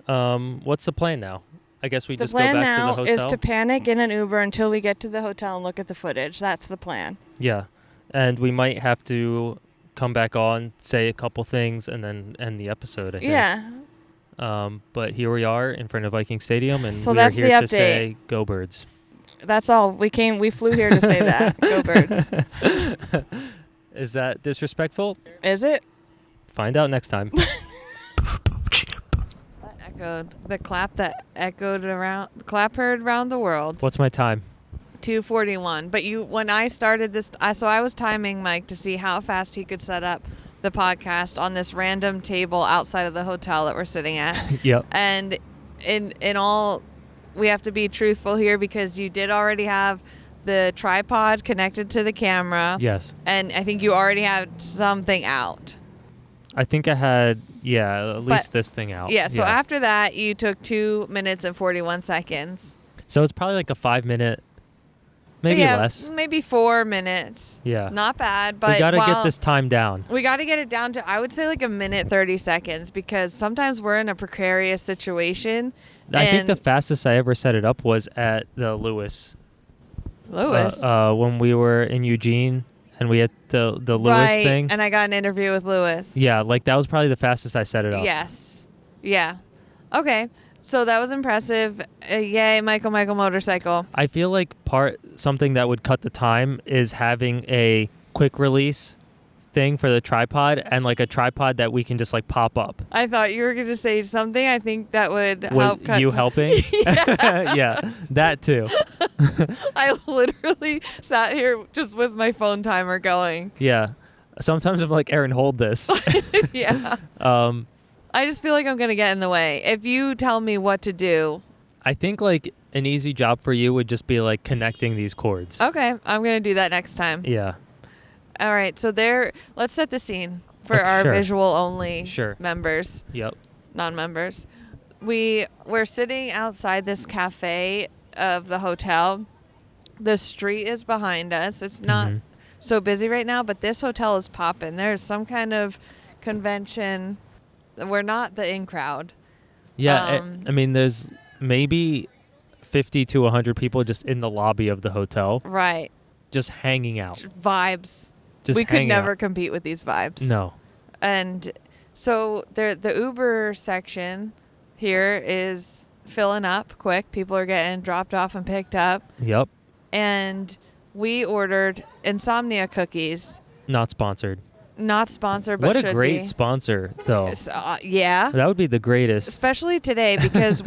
What's the plan now? I guess we just go back to the hotel. The plan now is to panic in an Uber until we get to the hotel and look at the footage. That's the plan. Yeah, and we might have to come back on, say a couple things, and then end the episode. I think. Yeah. But here we are in front of Viking Stadium, and so we're here to say "Go Birds." That's all. We flew here to say that. Go Birds. Is that disrespectful? Is it? Find out next time. That echoed. The clap that echoed around, the clap heard around the world. What's my time? 2:41. But when I started this, I was timing Mike to see how fast he could set up the podcast on this random table outside of the hotel that we're sitting at. Yep. And in all, we have to be truthful here because you did already have the tripod connected to the camera. Yes. And I think you already had something out. I think I had, at least this thing out. Yeah, so after that, you took 2 minutes and 41 seconds. So it's probably like a 5-minute, maybe less. Maybe 4 minutes. Yeah. Not bad, but we got to get this time down. We got to get it down to, I would say, like a minute 30 seconds, because sometimes we're in a precarious situation. I think the fastest I ever set it up was at the Lewis. When we were in Eugene. And we had the Lewis thing. And I got an interview with Lewis. Yeah, like that was probably the fastest I set it up. Yes. Yeah. Okay. So that was impressive. Yay, Michael motorcycle. I feel like something that would cut the time is having a quick release thing for the tripod, and like a tripod that we can just like pop up. I thought you were going to say something. I think that would help cut you helping? Yeah. Yeah, that too. I literally sat here just with my phone timer going. Yeah. Sometimes I'm like, Aaron, hold this. Yeah. I just feel like I'm going to get in the way. If you tell me what to do. I think like an easy job for you would just be like connecting these cords. Okay. I'm going to do that next time. Yeah. All right. So let's set the scene for our visual only members. Yep. Non-members. We're sitting outside this cafe of the hotel. The street is behind us. It's not so busy right now, but this hotel is popping. There's some kind of convention. We're not the in crowd. Yeah, I mean, there's maybe 50 to 100 people just in the lobby of the hotel. Right. Just hanging out. Vibes. We could never compete with these vibes. No. And so the Uber section here is filling up quick. People are getting dropped off and picked up. Yep. And we ordered insomnia cookies. Not sponsored. Not sponsored, but what should a great be. Sponsor, though. Yeah. That would be the greatest. Especially today, because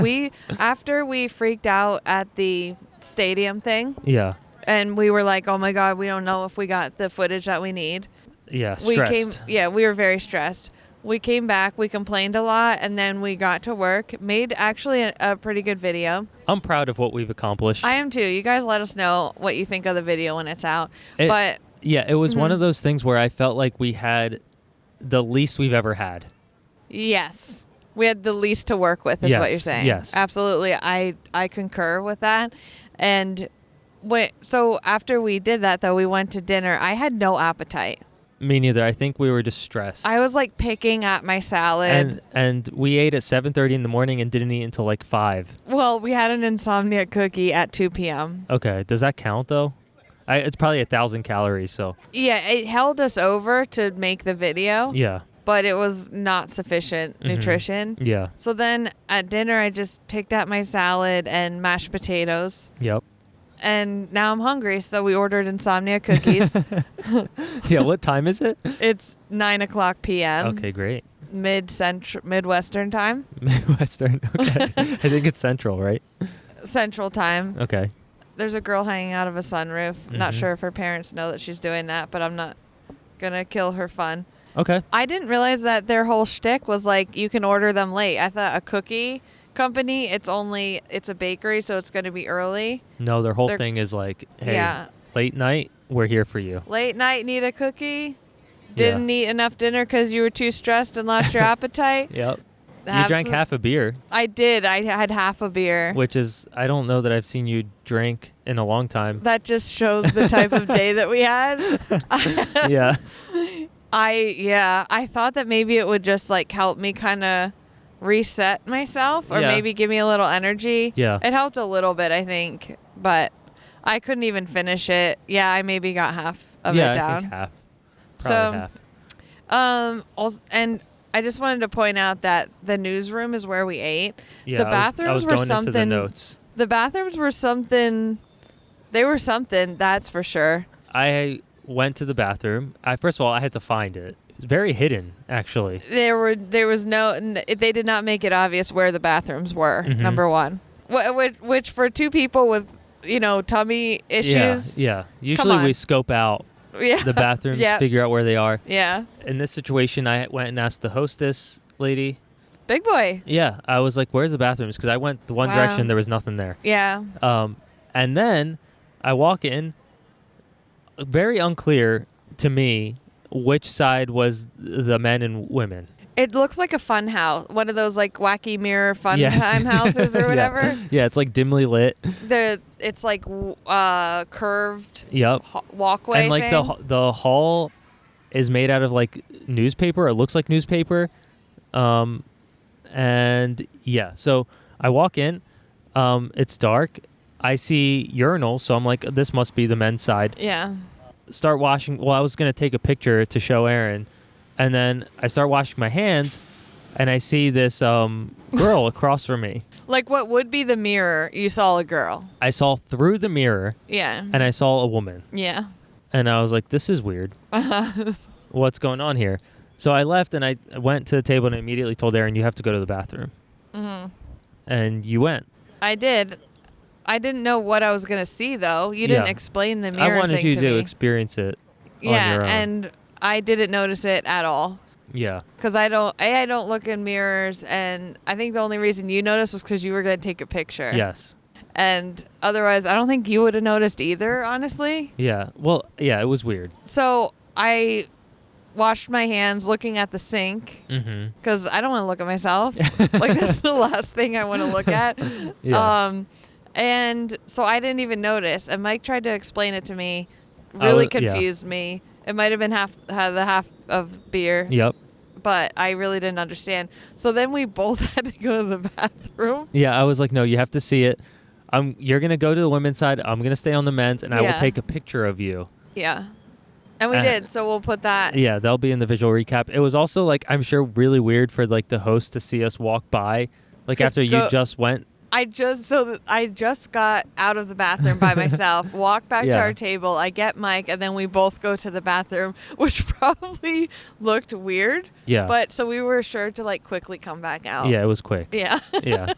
after we freaked out at the stadium thing. Yeah. And we were like, oh my God, we don't know if we got the footage that we need. Yeah, stressed. We were very stressed. We came back, we complained a lot, and then we got to work, made actually a pretty good video. I'm proud of what we've accomplished. I am too. You guys let us know what you think of the video when it's out. It was one of those things where I felt like we had the least we've ever had. Yes. We had the least to work with is what you're saying. Yes. Absolutely. I concur with that. And so after we did that, though, we went to dinner. I had no appetite. Me neither. I think we were just stressed. I was like picking at my salad. And we ate at 7:30 in the morning and didn't eat until like 5. Well, we had an insomnia cookie at 2 p.m. Okay. Does that count, though? It's probably 1,000 calories, so. Yeah, it held us over to make the video. Yeah. But it was not sufficient nutrition. Yeah. So then at dinner, I just picked at my salad and mashed potatoes. Yep. And now I'm hungry, so we ordered insomnia cookies. Yeah, what time is it? It's 9:00 p.m. Okay, great. Midwestern time. Midwestern, okay. I think it's Central, right? Central time. Okay. There's a girl hanging out of a sunroof. Not sure if her parents know that she's doing that, but I'm not going to kill her fun. Okay. I didn't realize that their whole shtick was like you can order them late. I thought a cookie company, it's a bakery, so it's going to be early. No, their whole thing is like, hey, late night, we're here for you. Late night, need a cookie? Didn't eat enough dinner because you were too stressed and lost your appetite? Yep. You drank half a beer. I did. I had half a beer. Which is, I don't know that I've seen you drink in a long time. That just shows the type of day that we had. Yeah. I thought that maybe it would just like help me kind of reset myself or maybe give me a little energy. Yeah. It helped a little bit, I think, but I couldn't even finish it. Yeah, I maybe got half of it down. Yeah, I think half. Probably half. Also, and I just wanted to point out that the newsroom is where we ate. Yeah, the bathrooms were something. Into the notes. The bathrooms were something. They were something, that's for sure. I went to the bathroom. First of all, I had to find it. It's very hidden, actually. They did not make it obvious where the bathrooms were. Number one, which for two people with tummy issues. Yeah. Usually we scope out the bathrooms, figure out where they are. Yeah. In this situation, I went and asked the hostess lady. Big boy. Yeah, I was like, "Where's the bathrooms?" Because I went the one direction, there was nothing there. Yeah. And then I walk in, very unclear to me which side was the men and women. It looks like a fun house, one of those like wacky mirror fun time houses or whatever. Yeah, it's like dimly lit. It's like curved walkway and like thing. the hall is made out of like newspaper. It looks like newspaper. And yeah, so I walk in, it's dark. I see urinals, so I'm like, this must be the men's side. Yeah. Start washing. Well, I was going to take a picture to show Aaron, and then I start washing my hands, and I see this girl across from me. Like what would be the mirror, you saw a girl. I saw through the mirror. Yeah. And I saw a woman. Yeah. And I was like, this is weird. What's going on here? So I left, and I went to the table, and I immediately told Aaron, you have to go to the bathroom. Mm-hmm. And you went. I did. I didn't know what I was going to see, though. You didn't explain the mirror thing to me. I wanted you to experience it on your own. And I didn't notice it at all. Yeah. Because I don't look in mirrors, and I think the only reason you noticed was because you were going to take a picture. Yes. And otherwise, I don't think you would have noticed either, honestly. Yeah. Well, yeah, it was weird. So I washed my hands looking at the sink because I don't want to look at myself. Like, that's the last thing I want to look at. Yeah. And so I didn't even notice. And Mike tried to explain it to me. Really confused me. It might have been half of beer. Yep. But I really didn't understand. So then we both had to go to the bathroom. Yeah, I was like, no, you have to see it. You're going to go to the women's side. I'm going to stay on the men's, and I will take a picture of you. Yeah. And we did, so we'll put that. Yeah, that'll be in the visual recap. It was also, like, I'm sure really weird for, like, the host to see us walk by, like, after you just went. I just got out of the bathroom by myself, walked back to our table, I get Mike, and then we both go to the bathroom, which probably looked weird. Yeah. But so we were sure to like quickly come back out. Yeah, it was quick. Yeah. Yeah.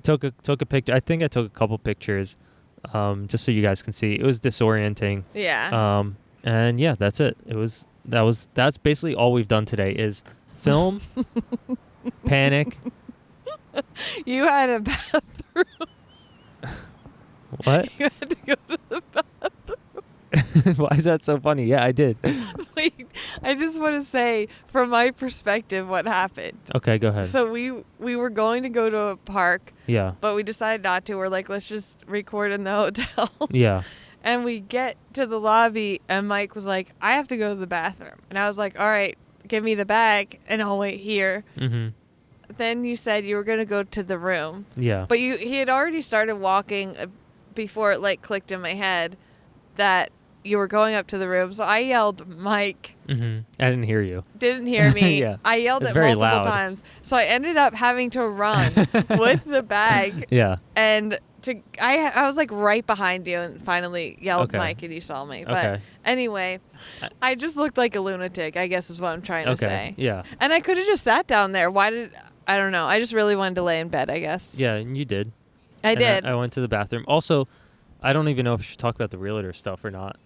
Took a picture. I think I took a couple pictures, just so you guys can see. It was disorienting. Yeah. And yeah, that's it. That's basically all we've done today is film, panic. You had a bathroom. What? You had to go to the bathroom. Why is that so funny? Yeah, I did. Wait, I just want to say, from my perspective, what happened. Okay, go ahead. So we were going to go to a park. Yeah. But we decided not to. We're like, let's just record in the hotel. Yeah. And we get to the lobby, and Mike was like, I have to go to the bathroom. And I was like, all right, give me the bag, and I'll wait here. Mm-hmm. Then you said you were going to go to the room. Yeah. But he had already started walking before it like clicked in my head that you were going up to the room. So I yelled, Mike. Mm-hmm. I didn't hear you. Didn't hear me. Yeah. I yelled it multiple times. So I ended up having to run with the bag. Yeah. And I was like right behind you and finally yelled Mike and you saw me. But anyway, I just looked like a lunatic, I guess is what I'm trying to say. Yeah. And I could have just sat down there. I don't know. I just really wanted to lay in bed, I guess. Yeah, and you did. I did. I went to the bathroom. Also, I don't even know if I should talk about the realtor stuff or not.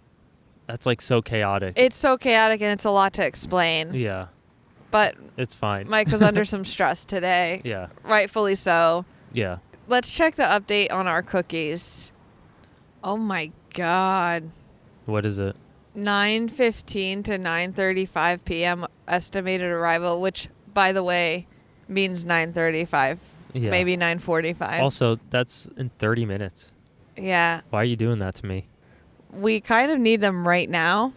That's like so chaotic. It's so chaotic and it's a lot to explain. Yeah. But it's fine. Mike was under some stress today. Yeah. Rightfully so. Yeah. Let's check the update on our cookies. Oh my God. What is it? 9:15 to 9:35 p.m. estimated arrival, which, by the way, means 9:35. Yeah. Maybe 9:45. Also, that's in 30 minutes. Yeah. Why are you doing that to me? We kind of need them right now.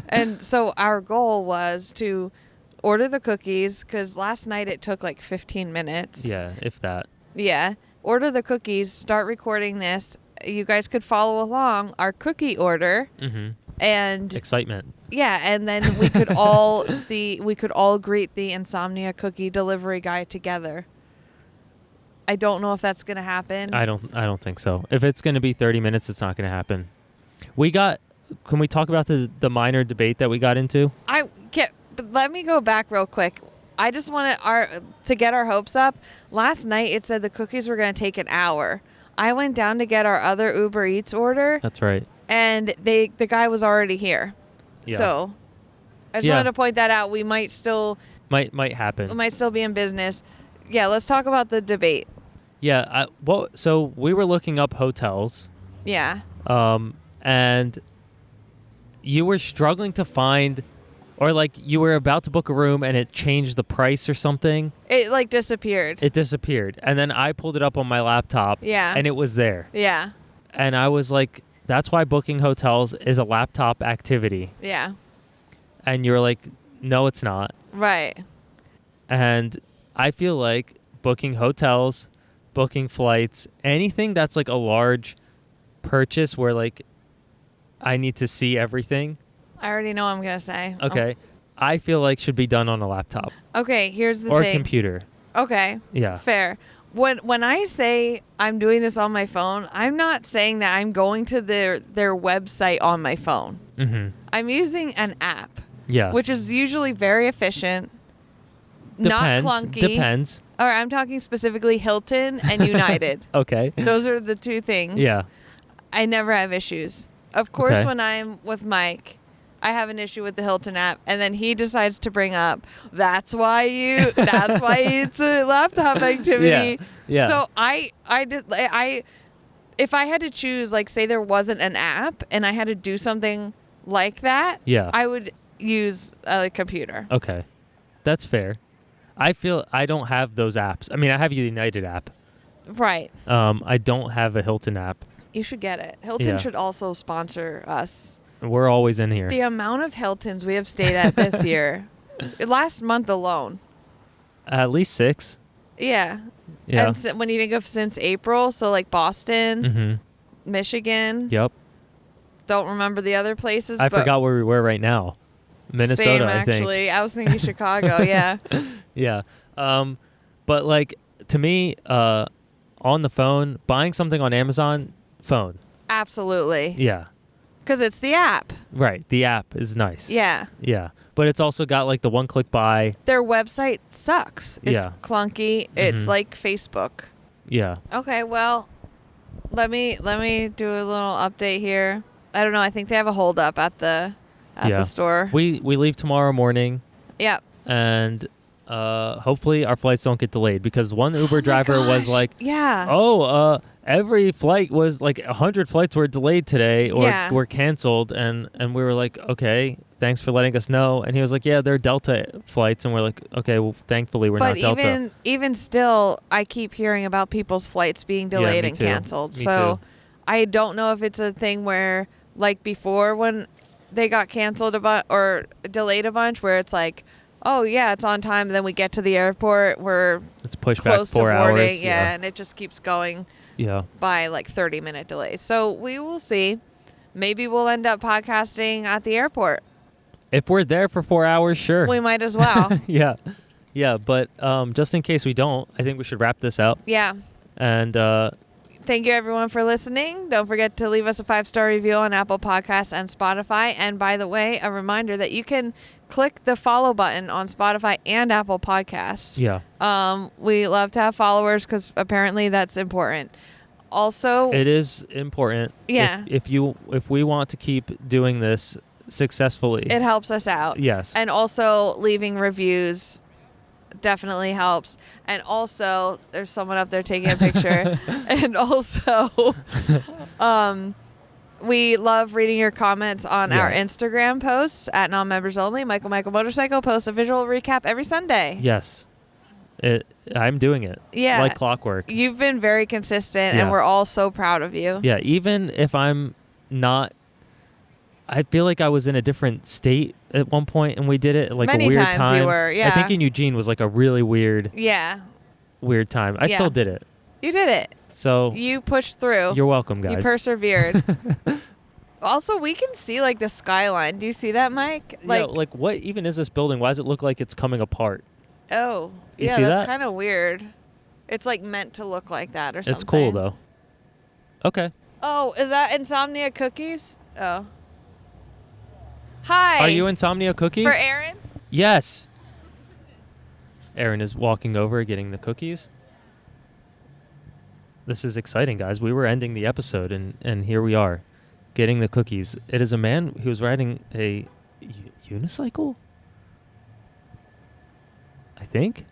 And so our goal was to order the cookies because last night it took like 15 minutes. Yeah, if that. Yeah. Order the cookies, start recording this. You guys could follow along our cookie order. Mm-hmm. And excitement. Yeah, and then we could all greet the Insomnia cookie delivery guy together. I don't know if that's going to happen. I don't think so. If it's going to be 30 minutes, it's not going to happen. Can we talk about the minor debate that we got into? But let me go back real quick. I just want to get our hopes up. Last night it said the cookies were going to take an hour. I went down to get our other Uber Eats order. That's right. And the guy was already here. Yeah. So I just wanted to point that out. We might still might happen. We might still be in business. Yeah, let's talk about the debate. Yeah, so we were looking up hotels Yeah. And you were struggling to find, or like you were about to book a room and it changed the price or something. It like disappeared. It disappeared. And then I pulled it up on my laptop. Yeah. And it was there. Yeah. And I was like, that's why booking hotels is a laptop activity. Yeah. And you're like, no, it's not. Right. And I feel like booking hotels, booking flights, anything that's like a large purchase where like I need to see everything. I already know what I'm going to say. Okay. I feel like should be done on a laptop. Okay, here's the thing. Or computer. Okay. Yeah. Fair. When I say I'm doing this on my phone, I'm not saying that I'm going to their website on my phone. Mm-hmm. I'm using an app. Yeah. Which is usually very efficient. Depends. Not clunky. Depends. Or I'm talking specifically Hilton and United. Okay. Those are the two things. Yeah. I never have issues. Of course, when I'm with Mike, I have an issue with the Hilton app, and then he decides to bring up, that's why it's a laptop activity. Yeah. So if I had to choose, like, say there wasn't an app and I had to do something like that, I would use a computer. Okay. That's fair. I feel I don't have those apps. I mean, I have a United app. Right. I don't have a Hilton app. You should get it. Hilton should also sponsor us. We're always in here. The amount of Hiltons we have stayed at this year, last month alone. At least 6. Yeah. Yeah. And when you think of since April, so like Boston, Michigan. Yep. Don't remember the other places. I forgot where we were right now. Minnesota, same, I think. Actually. I was thinking Chicago, yeah. Yeah. But like to me, on the phone, buying something on Amazon, phone. Absolutely. Yeah. Because it's the app. Right. The app is nice. Yeah. Yeah. But it's also got like the one-click buy. Their website sucks. It's clunky. It's like Facebook. Yeah. Okay, well, let me do a little update here. I don't know. I think they have a hold up at the store. We leave tomorrow morning. Yep. And hopefully our flights don't get delayed, because one Uber driver was like, every flight was like 100 flights were delayed today or were canceled, and we were like, okay, thanks for letting us know. And he was like, yeah, they're Delta flights, and we're like, okay, well, thankfully we're not Delta. But even still, I keep hearing about people's flights being delayed and canceled. So I don't know if it's a thing where, like before when they got canceled or delayed a bunch, where it's like, oh yeah, it's on time, and then we get to the airport, it's pushed close back 4 to boarding, hours. and it just keeps going. By like 30-minute delays. So we will see. Maybe we'll end up podcasting at the airport. If we're there for 4 hours, sure. We might as well. Yeah, but just in case we don't, I think we should wrap this up. Yeah. And thank you everyone for listening. Don't forget to leave us a 5-star review on Apple Podcasts and Spotify. And by the way, a reminder that you can click the follow button on Spotify and Apple Podcasts. Yeah. We love to have followers because apparently that's important. Also, it is important. Yeah. If we want to keep doing this successfully, it helps us out. Yes. And also leaving reviews definitely helps. And also, there's someone up there taking a picture. And also, we love reading your comments on our Instagram posts at non-members only. Michael Motorcycle posts a visual recap every Sunday. Yes. I'm doing it. Yeah. Like clockwork. You've been very consistent, and we're all so proud of you. Yeah. Even if I'm not, I feel like I was in a different state at one point, and we did it like Many a weird times time. you were, yeah. I think in Eugene was like a really weird time. I still did it. You did it. So you pushed through. You're welcome, guys. You persevered. Also, we can see like the skyline. Do you see that, Mike? Like what even is this building? Why does it look like it's coming apart? Oh, yeah, that's kind of weird. It's like meant to look like that or something. It's cool though. Okay. Oh, is that Insomnia Cookies? Oh. Hi. Are you Insomnia Cookies? For Aaron? Yes. Aaron is walking over, getting the cookies. This is exciting, guys. We were ending the episode, and here we are, getting the cookies. It is a man who is riding a unicycle, I think.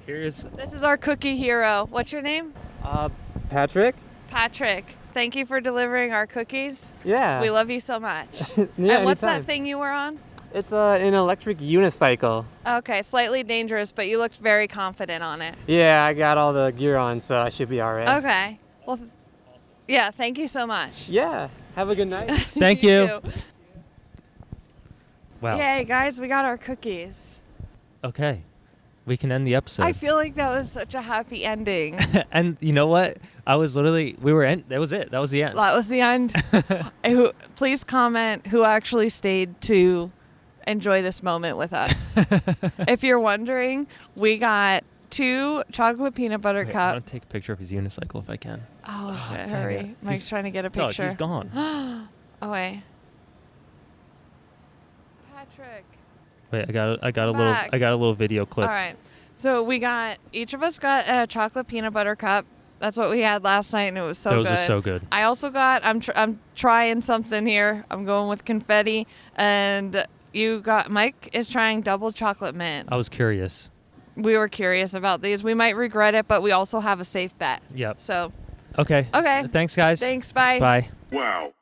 This is our cookie hero. What's your name? Patrick. Patrick, thank you for delivering our cookies. Yeah. We love you so much. Yeah, and what's anytime. that thing you were on? It's an electric unicycle. Okay, slightly dangerous, but you looked very confident on it. Yeah, I got all the gear on, so I should be all right. Okay. Well, yeah, thank you so much. Yeah, have a good night. Thank you. Too. Wow. Yay, guys, we got our cookies. Okay. We can end the episode. I feel like that was such a happy ending. And you know what? I was literally, that was it. That was the end. That was the end. Please comment who actually stayed to enjoy this moment with us. If you're wondering, we got 2 chocolate peanut butter I'm cup. going to take a picture of his unicycle if I can. Oh, shit, dang hurry. it. Mike's trying to get a picture. No, he's gone. Oh, wait. Patrick. Wait, I got a little video clip. All right. So each of us got a chocolate peanut butter cup. That's what we had last night, and it was so good. Those are so good. I also got, I'm trying something here. I'm going with confetti, and Mike is trying double chocolate mint. I was curious. We were curious about these. We might regret it, but we also have a safe bet. Yep. So. Okay. Okay. Thanks, guys. Thanks. Bye. Bye. Wow.